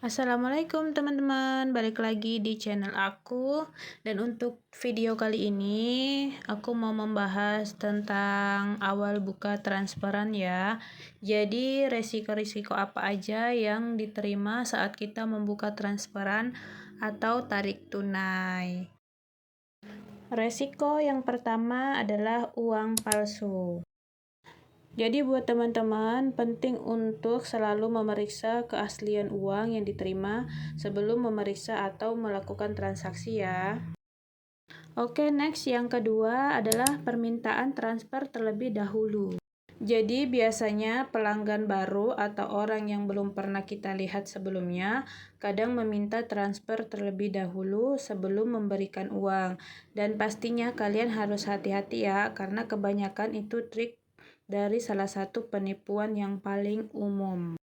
Assalamualaikum teman-teman, balik lagi di channel aku. Dan untuk video kali ini aku mau membahas tentang awal buka transferan ya. Jadi resiko-risiko apa aja yang diterima saat kita membuka transferan atau tarik tunai. Resiko yang pertama adalah uang palsu. Jadi buat teman-teman, penting untuk selalu memeriksa keaslian uang yang diterima sebelum memeriksa atau melakukan transaksi ya. Oke, next yang kedua adalah permintaan transfer terlebih dahulu. Jadi biasanya pelanggan baru atau orang yang belum pernah kita lihat sebelumnya kadang meminta transfer terlebih dahulu sebelum memberikan uang. Dan pastinya kalian harus hati-hati ya, karena kebanyakan itu trik dari salah satu penipuan yang paling umum.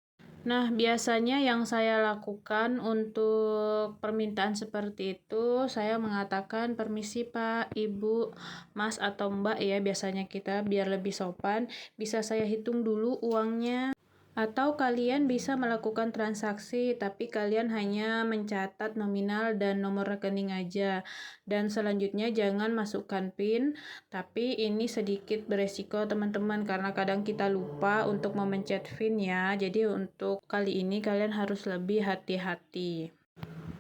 Nah, biasanya yang saya lakukan untuk permintaan seperti itu, saya mengatakan permisi Pak, Ibu, Mas atau Mbak ya, biasanya kita biar lebih sopan, bisa saya hitung dulu uangnya. Atau kalian bisa melakukan transaksi, tapi kalian hanya mencatat nominal dan nomor rekening aja. Dan selanjutnya jangan masukkan PIN, tapi ini sedikit beresiko teman-teman, karena kadang kita lupa untuk memencet PIN ya. Jadi untuk kali ini kalian harus lebih hati-hati.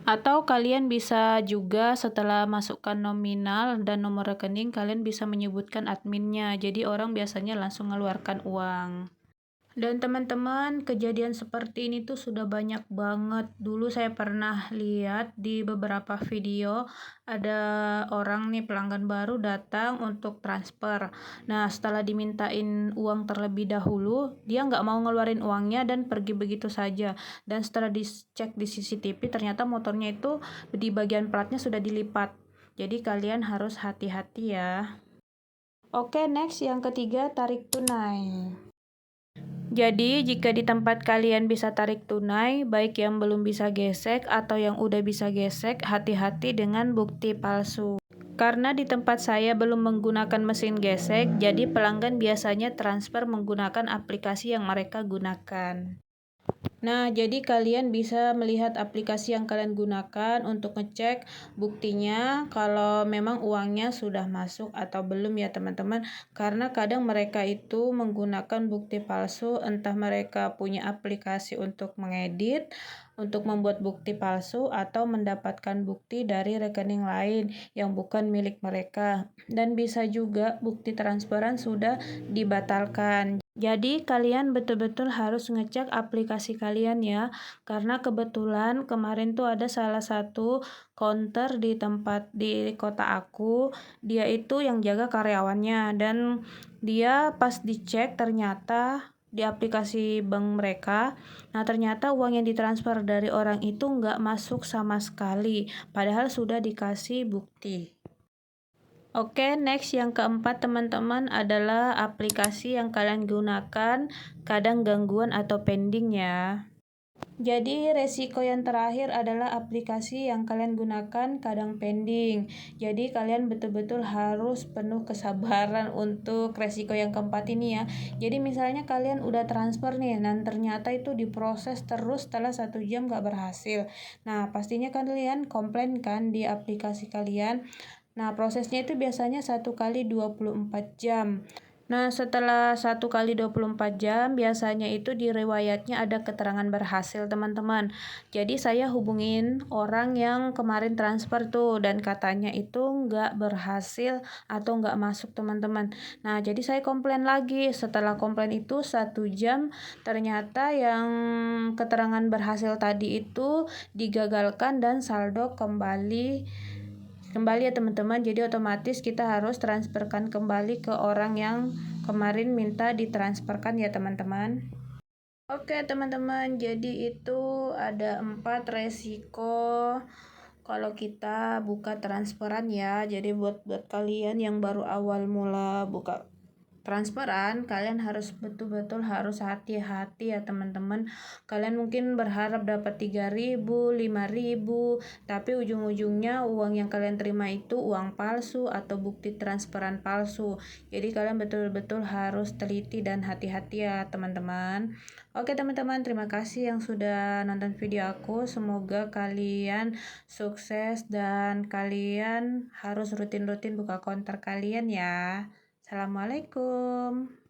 Atau kalian bisa juga setelah masukkan nominal dan nomor rekening, kalian bisa menyebutkan adminnya. Jadi orang biasanya langsung mengeluarkan uang. Dan teman-teman, kejadian seperti ini tuh sudah banyak banget. Dulu saya pernah lihat di beberapa video, ada orang nih pelanggan baru datang untuk transfer. Nah, setelah dimintain uang terlebih dahulu, dia nggak mau ngeluarin uangnya dan pergi begitu saja. Dan setelah dicek di CCTV, ternyata motornya itu di bagian platnya sudah dilipat. Jadi kalian harus hati-hati ya. Oke, next yang ketiga, tarik tunai. Jadi, jika di tempat kalian bisa tarik tunai, baik yang belum bisa gesek atau yang udah bisa gesek, hati-hati dengan bukti palsu. Karena di tempat saya belum menggunakan mesin gesek, jadi pelanggan biasanya transfer menggunakan aplikasi yang mereka gunakan. Nah, jadi kalian bisa melihat aplikasi yang kalian gunakan untuk ngecek buktinya kalau memang uangnya sudah masuk atau belum ya teman-teman. Karena kadang mereka itu menggunakan bukti palsu, entah mereka punya aplikasi untuk mengedit, untuk membuat bukti palsu atau mendapatkan bukti dari rekening lain yang bukan milik mereka. Dan bisa juga bukti transferan sudah dibatalkan. Jadi kalian betul-betul harus ngecek aplikasi kalian ya, karena kebetulan kemarin tuh ada salah satu counter di tempat di kota aku, dia itu yang jaga karyawannya dan dia pas dicek ternyata di aplikasi bank mereka, nah ternyata uang yang ditransfer dari orang itu nggak masuk sama sekali, padahal sudah dikasih bukti. Oke, next yang keempat teman-teman adalah aplikasi yang kalian gunakan kadang gangguan atau pending ya. Jadi resiko yang terakhir adalah aplikasi yang kalian gunakan kadang pending. Jadi kalian betul-betul harus penuh kesabaran untuk resiko yang keempat ini ya. Jadi misalnya kalian udah transfer nih, dan ternyata itu diproses terus setelah 1 jam gak berhasil. Nah pastinya kalian komplain kan di aplikasi kalian. Nah, prosesnya itu biasanya 1 kali 24 jam. Nah, setelah 1 kali 24 jam, biasanya itu di riwayatnya ada keterangan berhasil, teman-teman. Jadi, saya hubungin orang yang kemarin transfer tuh, dan katanya itu nggak berhasil atau nggak masuk, teman-teman. Nah, jadi saya komplain lagi. Setelah komplain itu 1 jam, ternyata yang keterangan berhasil tadi itu digagalkan dan saldo kembali ya teman-teman. Jadi otomatis kita harus transferkan kembali ke orang yang kemarin minta ditransferkan ya teman-teman. Oke teman-teman, jadi itu ada 4 resiko kalau kita buka transferan ya. Jadi buat kalian yang baru awal mula buka transparan, kalian harus betul-betul harus hati-hati ya teman-teman. Kalian mungkin berharap dapat 3.000, 5.000, tapi ujung-ujungnya uang yang kalian terima itu uang palsu atau bukti transparan palsu. Jadi kalian betul-betul harus teliti dan hati-hati ya teman-teman. Oke teman-teman, terima kasih yang sudah nonton video aku. Semoga kalian sukses dan kalian harus rutin-rutin buka konter kalian ya. Assalamualaikum.